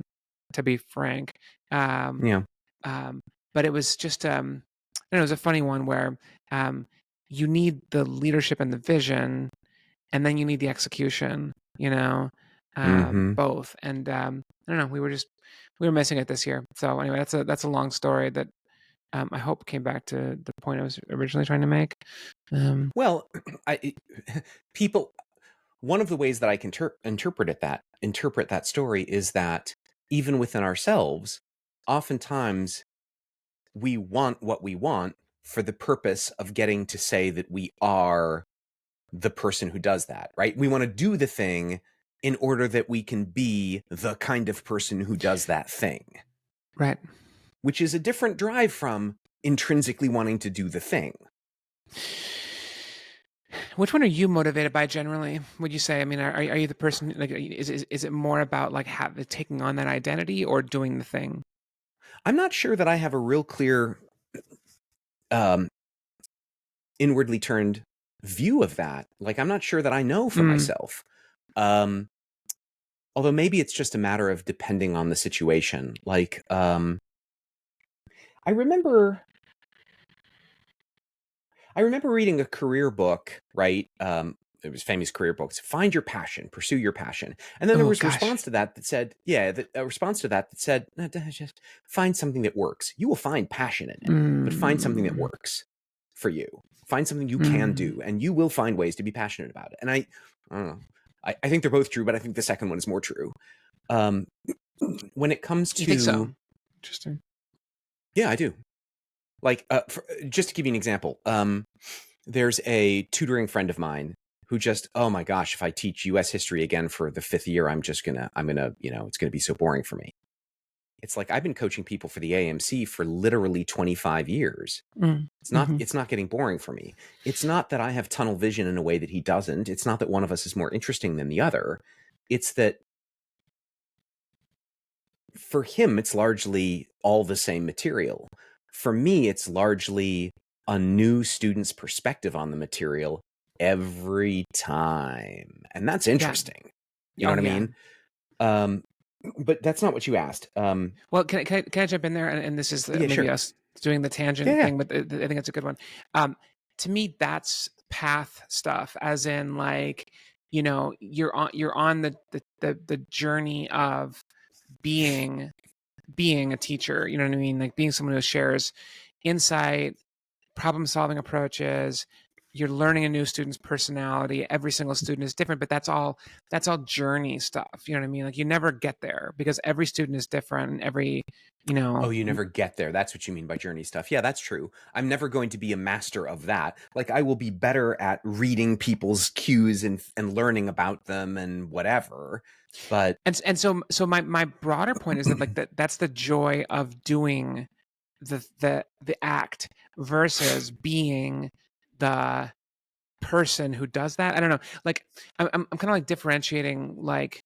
to be frank. um Yeah. um but it was just it was a funny one where you need the leadership and the vision, and then you need the execution, Mm-hmm. both. And I don't know, we were missing it this year. So anyway, that's a long story that I hope came back to the point I was originally trying to make. Well, I people. One of the ways that I can interpret that story is that even within ourselves, oftentimes we want what we want for the purpose of getting to say that we are the person who does that, right? We want to do the thing in order that we can be the kind of person who does that thing, Right. which is a different drive from intrinsically wanting to do the thing. Which one are you motivated by generally? Would you say? I mean, are you the person, like, is it more about like taking on that identity or doing the thing? I'm not sure that I have a real clear um, inwardly turned view of that. Like, I'm not sure that I know for myself. Although maybe it's just a matter of depending on the situation. Like, I remember reading a career book, right? It was famous career books. Find your passion, pursue your passion. And then there Oh was a gosh. response to that said, a response to that said, just find something that works. You will find passion in it, but find something that works for you. Find something you can do, and you will find ways to be passionate about it. And I don't know. I think they're both true, but I think the second one is more true. When it comes to, You think so? Interesting. yeah, I do. Like, just to give you an example, there's a tutoring friend of mine who just, oh my gosh, if I teach U.S. history again for the 5th year, I'm gonna, it's gonna be so boring for me. It's like, I've been coaching people for the AMC for literally 25 years. It's not getting boring for me. It's not that I have tunnel vision in a way that he doesn't. It's not that one of us is more interesting than the other. It's that for him, it's largely all the same material. For me, it's largely a new student's perspective on the material every time. And that's interesting. You know what I mean? But that's not what you asked. Well, can I jump in there? And this is Yeah, maybe sure. us doing the tangent Yeah. thing, but I think it's a good one. To me, that's path stuff, as in like, you're on the journey of being a teacher. You know what I mean? Like being someone who shares insight, problem solving approaches, you're learning a new student's personality. Every single student is different, but that's all journey stuff. You know what I mean? Like you never get there because every student is different and every, you Oh, know, you never get there. That's what you mean by journey stuff. Yeah, that's true. I'm never going to be a master of that. Like I will be better at reading people's cues and learning about them and whatever. But and so my broader point is that like that's the joy of doing the act versus being the person who does that. I don't know. Like I'm kind of like differentiating like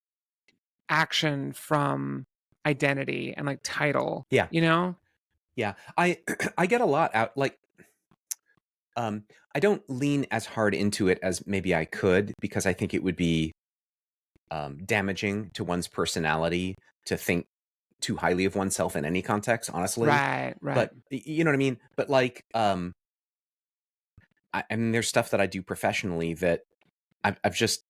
action from identity and like title, yeah, you know? yeah. I I get a lot out like I don't lean as hard into it as maybe I could because I think it would be damaging to one's personality to think too highly of oneself in any context, honestly. Right, right. But you know what I mean? But like I mean there's stuff that I do professionally that I've just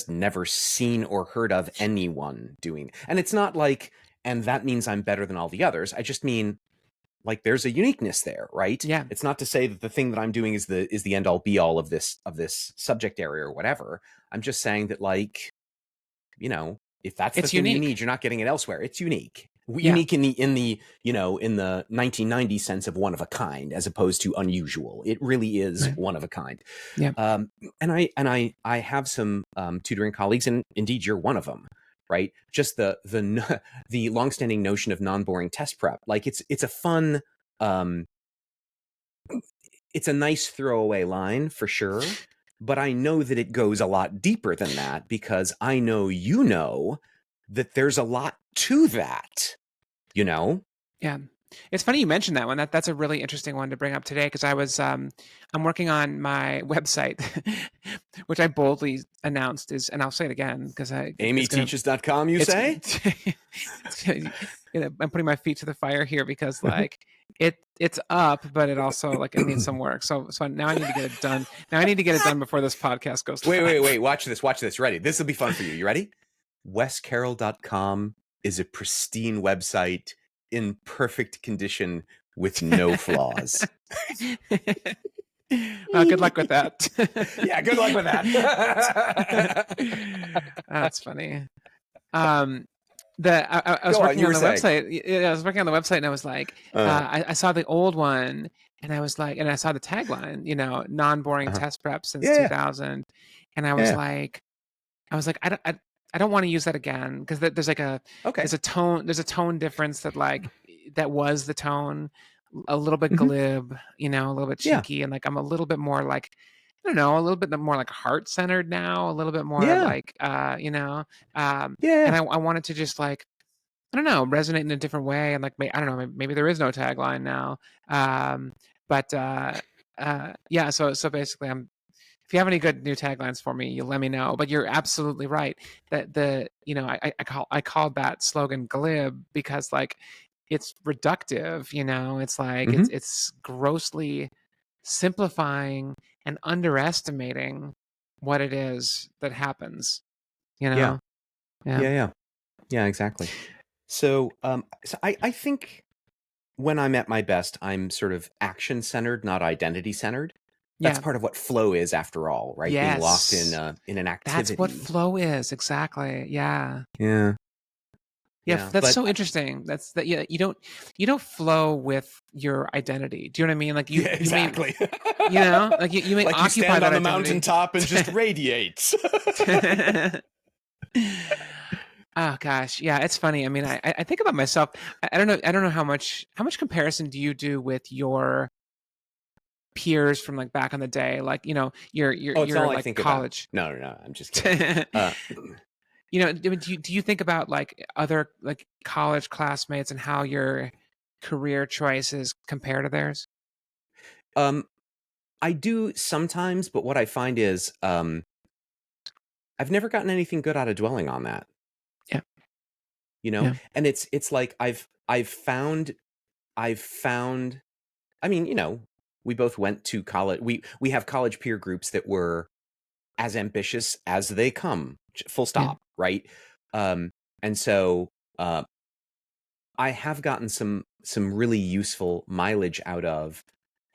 never seen or heard of anyone doing. And it's not like, and that means I'm better than all the others. I just mean like there's a uniqueness there, right? Yeah, It's not to say that the thing that I'm doing is the end all be all of this subject area or whatever. I'm just saying that like, you know, if that's the it's thing you unique. need, you're not getting it elsewhere. It's unique. Yeah, Unique in the 1990 sense of one of a kind as opposed to unusual. It really is right. one of a kind. Yeah. And I have some tutoring colleagues, and indeed you're one of them, right? Just the longstanding notion of non-boring test prep, like it's a fun, um, it's a nice throwaway line for sure, but I know that it goes a lot deeper than that because I know that there's a lot to that, you know? Yeah. It's funny you mentioned that one. That's a really interesting one to bring up today because I'm working on my website, which I boldly announced is, and I'll say it again because it's gonna amyteaches.com, you it's, say? I'm putting my feet to the fire here because like it's up, but it also like it needs some work. So now I need to get it done. Now I need to get it done before this podcast goes Wait, live. wait, wait. Watch this. Ready? This will be fun for you. You ready? wescarroll.com is a pristine website in perfect condition with no flaws. Well, good luck with that. Yeah, good luck with that. That's funny. Um, I was Go on, working you on were the saying. website. I was working on the website, and I was like, I saw the old one, and I was like, and I saw the tagline, non-boring Uh-huh. test prep since Yeah, 2000, and I was yeah. like, I don't want to use that again because there's like Okay. there's a tone difference that like that was the tone, a little bit Hmm. glib, a little bit Yeah, cheeky, and like I'm a little bit more like I don't know, a little bit more like heart centered now, a little bit more yeah, like um, yeah, and I wanted to just like I don't know resonate in a different way, and like I don't know maybe there is no tagline now, um, but yeah, so basically I'm if you have any good new taglines for me, you let me know. But you're absolutely right that I called that slogan glib because like it's reductive. It's like hmm, it's grossly simplifying and underestimating what it is that happens. You yeah, know, yeah, yeah, yeah, exactly. So I think when I'm at my best, I'm sort of action centered, not identity centered. That's yeah, part of what flow is, after all, right? Being lost yes. in an That's what activity. flow is exactly. Yeah. Yeah, Yeah, yeah, that's but so interesting. That's that. Yeah, you don't flow with your identity. Do you know what I mean? Like yeah, you may, exactly. like you may Like you occupy stand that on the identity. mountaintop and just radiates. Oh gosh, yeah, it's funny. I mean, I think about myself. I don't know how much comparison do you do with your peers from like back in the day? Like your Oh, it's your all I like think about. college. No, no, no. I'm just kidding. Uh, Do you think about like other like college classmates and how your career choices compare to theirs? um, I do sometimes, but what I find is I've never gotten anything good out of dwelling on that. Yeah, You know, yeah, and it's like I've found. I mean, we both went to college. We have college peer groups that were as ambitious as they come. Full yeah, stop. Right. Um, and so I have gotten some really useful mileage out of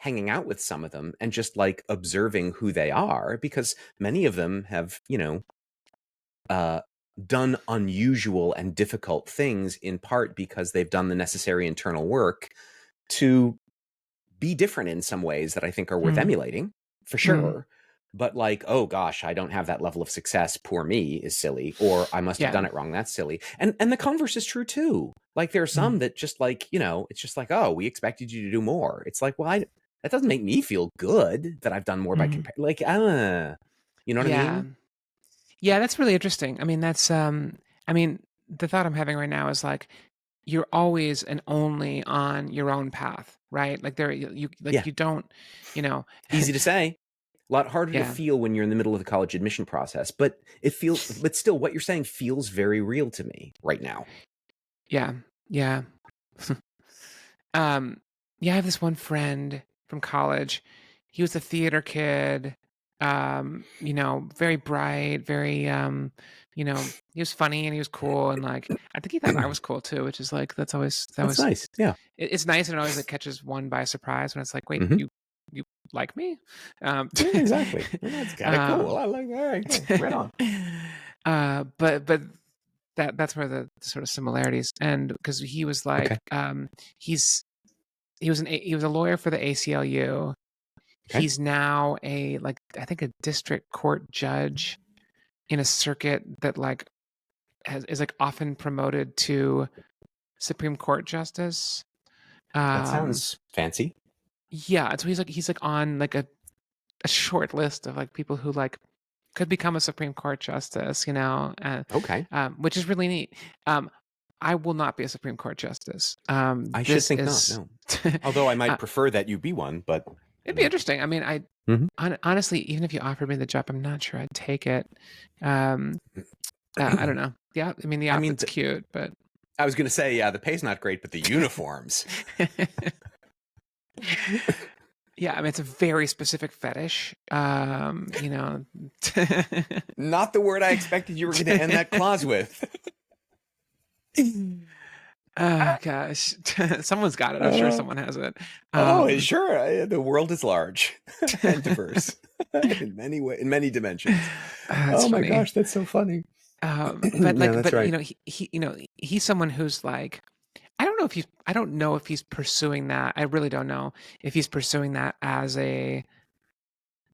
hanging out with some of them and just like observing who they are, because many of them have, uh, done unusual and difficult things, in part because they've done the necessary internal work to be different in some ways that I think are worth Mm, emulating, for mm, sure. But like, oh gosh, I don't have that level of success, poor me, is silly, or I must have yeah. done it wrong, that's silly. And the converse is true too. Like there are some Mm, that just like, it's just like, oh, we expected you to do more. It's like, well, that doesn't make me feel good that I've done more by mm, compare, like, you know what I yeah. mean? Yeah, that's really interesting. I mean, I mean, the thought I'm having right now is like you're always and only on your own path, right? Like you like Yeah. you don't, you know, Easy to say, a lot harder to yeah. feel when you're in the middle of the college admission process, but but still what you're saying feels very real to me right now. Yeah. Yeah. Um, yeah, I have this one friend from college. He was a theater kid, very bright, very, he was funny and he was cool. And like, I think he thought I was cool too, which is like, that That's was, nice. Yeah. it's nice. And it always like catches one by surprise when it's like, wait, Mhm. you like me? Um, Yeah, exactly. Well, that's kinda um, cool. I like that. All right, cool. Right on. but that's where the sort of similarities, and because he was like, Okay. he's he was a lawyer for the ACLU. Okay. He's now a like I think a district court judge in a circuit that like is like often promoted to Supreme Court justice. That Um, sounds fancy. yeah, so he's like on like a short list of like people who like could become a Supreme Court justice, Okay. which is really neat. I will not be a Supreme Court justice. I should This think not, is no. Although I might uh, prefer that you be one, but, it'd be interesting. I mean, Mhm. honestly, even if you offered me the job, I'm not sure I'd take it. Um, I don't know. Yeah, I mean, the I mean, outfit's cute, but I was gonna say, yeah, the pay's not great, but the uniforms. yeah, I mean, it's a very specific fetish. Not the word I expected you were gonna end that clause with. Oh gosh, someone's got it. I'm sure Uh, someone has it. oh, sure, the world is large and diverse in many dimensions. That's Oh my funny. gosh, that's so funny. But Yeah, like, that's right. he's someone who's like, I don't know if he's pursuing that. I really don't know if he's pursuing that as a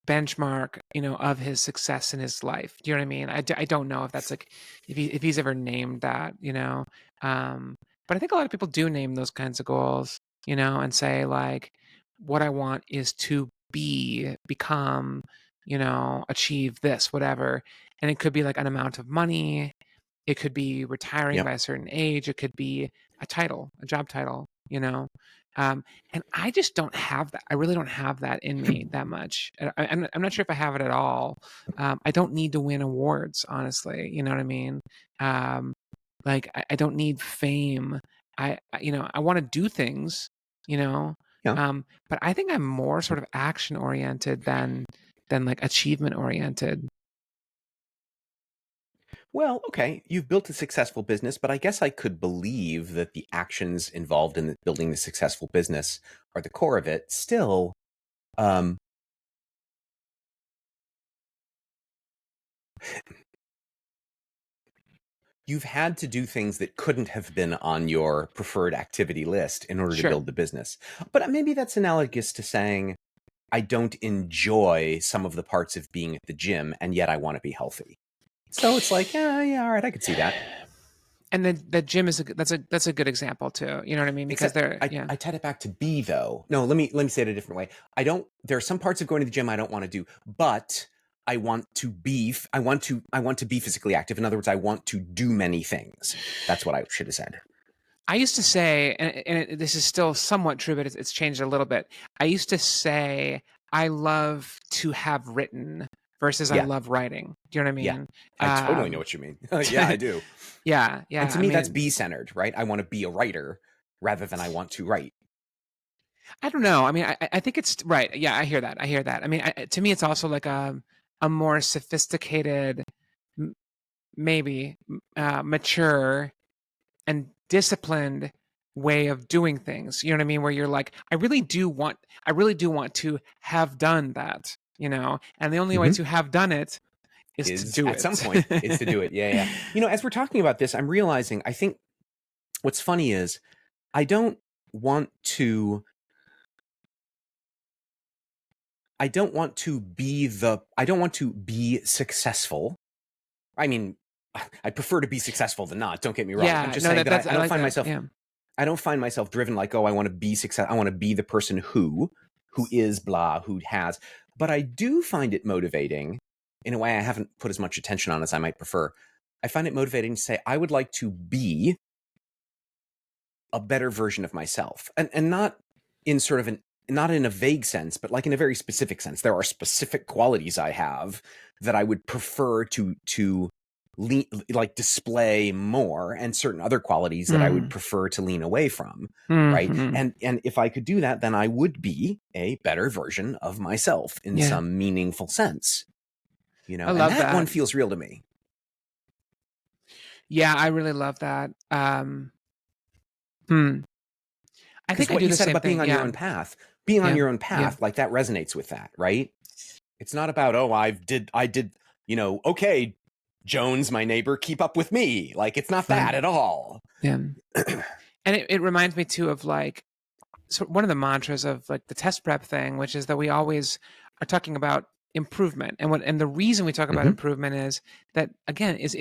benchmark, of his success in his life. Do you know what I mean? I don't know if that's like, if he's ever named that, but I think a lot of people do name those kinds of goals, and say like, what I want is to become, achieve this, whatever. And it could be like an amount of money. It could be retiring Yep. by a certain age. It could be a title, a job title, you know? Um, and I just don't have that. I really don't have that in me that much. I'm not sure if I have it at all. I don't need to win awards, honestly. You know what I mean? Um, like I don't need fame. I want to do things, you know, Yeah. but I think I'm more sort of action oriented than like achievement oriented. Well, okay, you've built a successful business, but I guess I could believe that the actions involved in building the successful business are the core of it. Still, um, you've had to do things that couldn't have been on your preferred activity list in order to Sure. build the business. But maybe that's analogous to saying, I don't enjoy some of the parts of being at the gym, and yet I want to be healthy. So it's like, yeah, yeah, all right, I could see that. And then the gym is that's a good example too. You know what I mean? Because Except they're I tied it back to B though. No, let me say it a different way. I don't there are some parts of going to the gym I don't want to do, but I want to be physically active. In other words, I want to do many things. That's what I should have said. I used to say, and this is still somewhat true, but it's changed a little bit. I used to say I love to have written versus I Yeah. love writing. Do you know what I Yeah. mean? I totally know Um, what you mean. Yeah, I do. yeah, And yeah. to I me that's mean, B centered, right? I want to be a writer rather than I want to write. I don't know. I mean, I think it's right. Yeah, I hear that. I hear that. I mean, to me, it's also like a more sophisticated, maybe mature and disciplined way of doing things. You know what I mean? Where you're like, I really do want to have done that, and the only way Mhm. to have done it is to Is do at some it. point is to do it. Yeah, yeah. As we're talking about this, I'm realizing, I think what's funny is I don't want to I don't want to be successful. I mean, I prefer to be successful than not. Don't get me wrong. I'm Yeah, just no, saying that I like that. Yeah. I don't find myself driven like, oh, I want to be success. I want to be the person who is blah, who has. But I do find it motivating in a way I haven't put as much attention on as I might prefer. I find it motivating to say I would like to be a better version of myself, and not in sort of not in a vague sense, but like in a very specific sense. There are specific qualities I have that I would prefer to like display more, and certain other qualities that I would prefer to lean away from. Right. Mm-hmm. And if I could do that, then I would be a better version of myself in Yeah. some meaningful sense, I and love that one that. feels real to me. Yeah, I really love that. I Because think I what do you the said same about being thing. on your Yeah. own path, being on Yeah. your own Yeah. path, like that resonates with that, right? It's not about, oh, I did, okay, Jones, my neighbor, keep up with me. Like, it's not Right. that at all. Yeah. And it reminds me too of like, so one of the mantras of like the test prep thing, which is that we always are talking about improvement. And the reason we talk about Mm-hmm. improvement is that, again, it's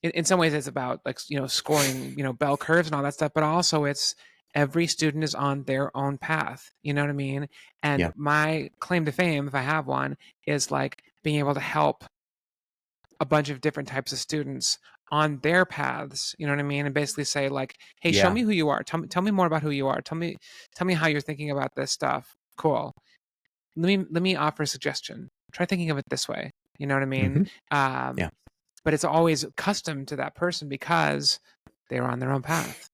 in some ways it's about like, scoring, bell curves and all that stuff, but also it's every student is on their own path. You know what I mean? And Yeah. my claim to fame, if I have one, is like being able to help a bunch of different types of students on their paths, you know what I mean? And basically say like, hey, show Yeah. me who you are. Tell me more about who you are. Tell me how you're thinking about this stuff. Cool. Let me offer a suggestion. Try thinking of it this way. You know what I mean? Mm-hmm. Yeah. But it's always custom to that person because they're on their own path.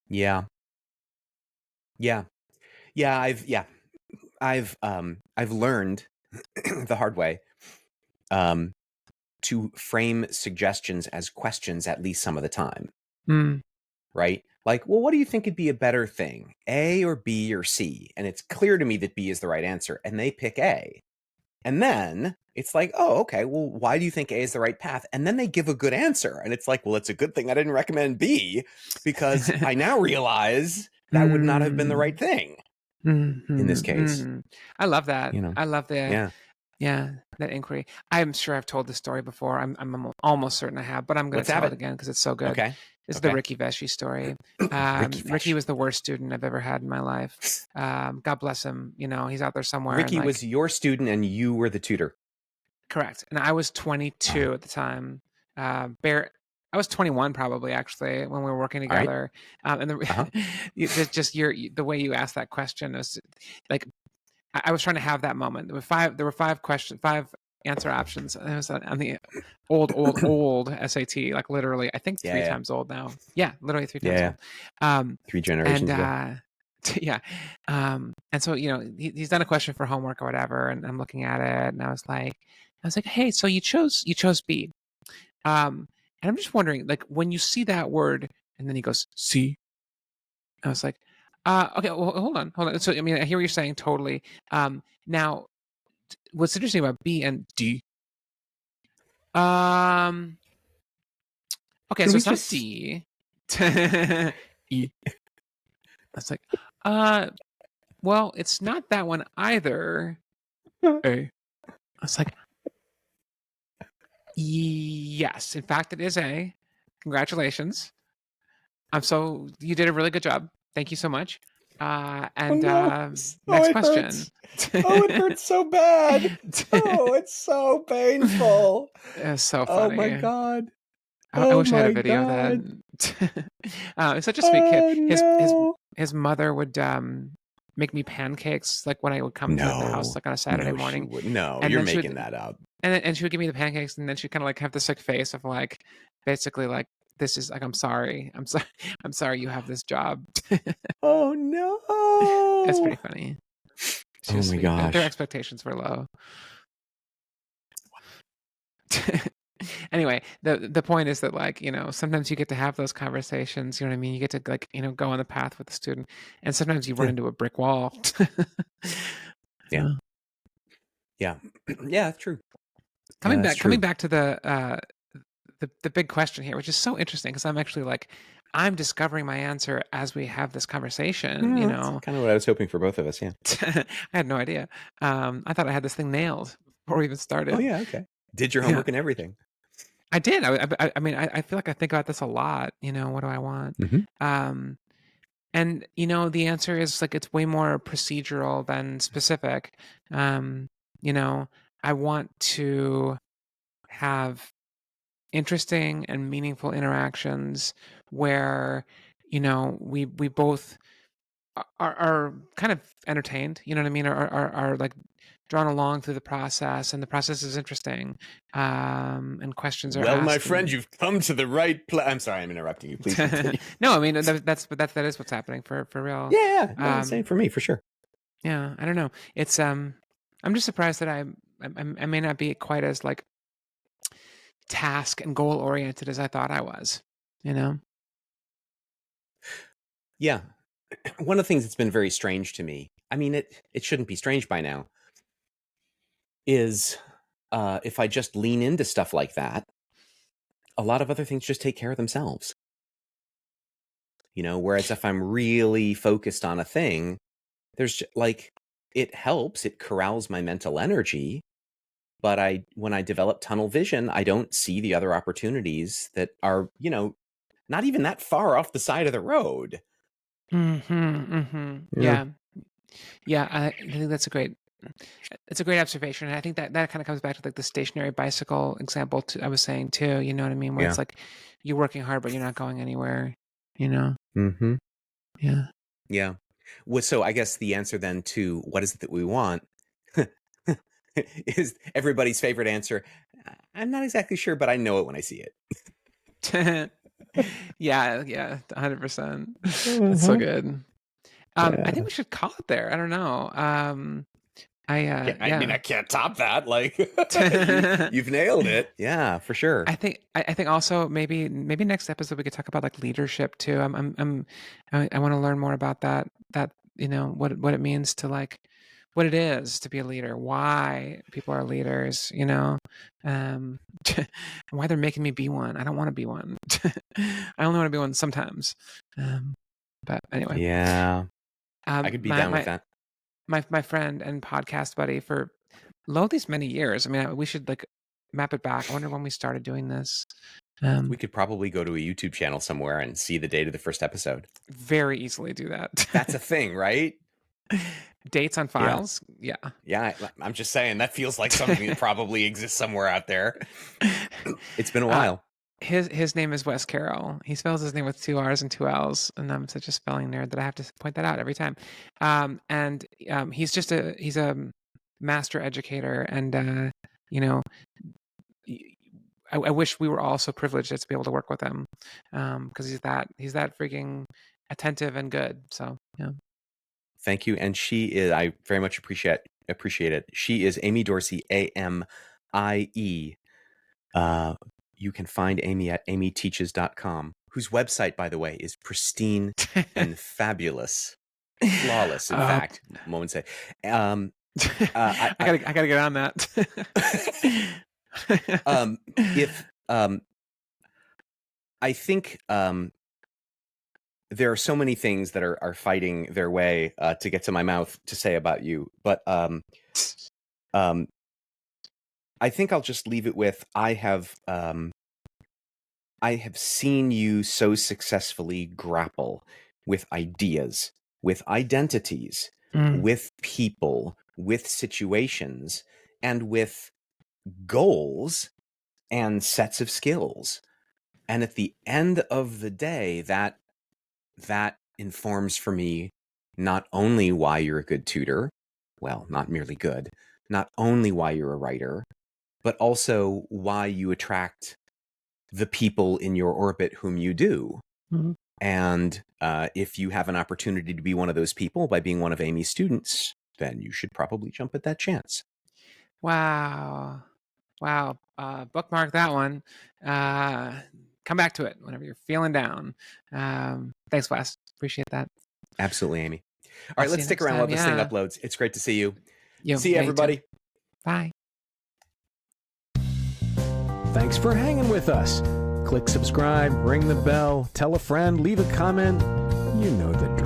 Yeah. Yeah. Yeah. I've learned the hard way, to frame suggestions as questions at least some of the time. Mm. Right? Like, well, what do you think would be a better thing? A or B or C? And it's clear to me that B is the right answer. And they pick A. And then it's like, oh, okay, well, why do you think A is the right path? And then they give a good answer. And it's like, well, it's a good thing I didn't recommend B, because I now realize that would not have been the right thing in this case. I love that. I love Yeah. that inquiry. I'm sure I've told this story before. I'm almost certain I have, but I'm going Let's to have tell it it. again because it's so good. Okay. This is the Ricky Vesci story. Ricky was the worst student I've ever had in my life. God bless him. He's out there somewhere. Ricky was your student and you were the tutor. Correct. And I was 22 at the time. I was 21 probably, actually, when we were working together. Right. And the way you asked that question is like, I was trying to have that moment. There were five answer options. And it was on the old SAT, like literally, I think three times old now. Yeah, literally 3 times old. 3 generations ago. Yeah. And so, he's done a question for homework or whatever, and I'm looking at it, and I was like, hey, so you chose B. And I'm just wondering, like, when you see that word, and then he goes, C. I was like, okay, well, hold on. So, I mean, I hear what you're saying totally. Now, what's interesting about B and D? Okay, so it's not D. E. I was like, well, it's not that one either. A. I was like, yes, in fact, it is A. Congratulations. You did a really good job. Thank you so much. Next question. It hurts so bad. Oh, it's so painful. It's so funny. Oh my God. I wish I had a video of that. He's such a sweet kid. His mother would make me pancakes like when I would come to the house like on a Saturday morning. You're making that up. And she would give me the pancakes, and then she'd kind of like have this like face of like basically like, this is like, I'm sorry you have this job. Oh no. It's pretty funny. Oh my gosh. Their expectations were low. Anyway, the point is that, like, sometimes you get to have those conversations, you know what I mean? You get to, like, go on the path with the student, and sometimes you run Yeah. into a brick wall. Yeah. Uh, Yeah. Yeah, true. coming That's back coming true. back to the big question here, which is so interesting because I'm actually, like, I'm discovering my answer as we have this conversation, Yeah, that's kind of what I was hoping for both of us. Yeah. I had no idea. I thought I had this thing nailed before we even Oh, started. yeah. Okay. Did your Yeah, homework and everything. I did. I mean, I feel like I think about this a lot. What do I want? Hmm. Um, and the answer is, like, it's way more procedural than specific. Um, you know, I want to have interesting and meaningful interactions where we both are kind of entertained, you know what I mean, are like drawn along through the process, and the process is interesting, and questions are Well, my asked, friend, and you've come to the right place. I'm sorry, I'm interrupting you. Please continue. no, I mean, that is what's happening for real. Yeah, yeah. No, same for me, for sure. Yeah, I don't know, it's I'm just surprised that I may not be quite as, like, task and goal oriented as I thought I was, you know. Yeah. One of the things that's been very strange to me, I mean, it shouldn't be strange by now, is if I just lean into stuff like that, a lot of other things just take care of themselves. Whereas if I'm really focused on a thing, like, it helps, it corrals my mental energy, but when I develop tunnel vision, I don't see the other opportunities that are, not even that far off the side of the road. Yeah. Yeah, yeah. I think it's a great observation, and I think that kind of comes back to, like, the stationary bicycle example I was saying too. You know what I mean? Where Yeah. it's like you're working hard, but you're not going anywhere. You know? Mm-hmm. Yeah. Yeah. Well, so I guess the answer then to what is it that we want is everybody's favorite answer. I'm not exactly sure, but I know it when I see it. Yeah, yeah, 100%. That's so Uh-huh. good. I think Yeah. we should call it there. I don't know. Yeah, I mean, Yeah. I can't top that. Like, you've nailed it. Yeah, for sure. I think also maybe next episode we could talk about, like, leadership too. I want to learn more about that what it means to, like, what it is to be a leader, why people are leaders, um, and why they're making me be one. I don't want to be one. I only want to be one sometimes. Um, but anyway, Yeah, I could be my down with my that. my friend and podcast buddy for these many years. I mean, we should, like, map it back. I wonder when we started doing this. We could probably go to a YouTube channel somewhere and see the date of the first episode. Very easily do that. That's a thing, right? Dates on Yeah. files. Yeah. Yeah, I'm just saying that feels like something that probably exists somewhere out there. It's been a Uh, while. his name is Wes Carroll. He spells his name with 2 R's and 2 L's, and I'm such a spelling nerd that I have to point that out every time. And he's a master educator, and you know, I wish we were all so privileged to be able to work with him, because he's that freaking attentive and good. So yeah. Thank you. And she is, I very much appreciate it. She is Amy Dorsey, AMIE. You can find Amy at amyteaches.com, whose website, by the way, is pristine and fabulous. Flawless, in fact, one would say. I gotta get on that. If I think there are so many things that are fighting their way to get to my mouth to say about you, but I think I'll just leave it with I have seen you so successfully grapple with ideas, with identities, Mm. with people, with situations, and with goals and sets of skills. And at the end of the day, that informs for me not only why you're a good tutor, well, not merely good, not only why you're a writer, but also why you attract the people in your orbit whom you do. Mhm. And if you have an opportunity to be one of those people by being one of Amy's students, then you should probably jump at that chance. Wow. Wow. Bookmark that one. Come back to it whenever you're feeling down. Thanks, Wes. Appreciate that. Absolutely, Amy. All I'll right, see let's you stick next around while time. this thing Yeah. uploads. It's great to see you. See you, Yeah, you too. everybody. Bye. Thanks for hanging with us. Click subscribe, ring the bell, tell a friend, leave a comment. You know the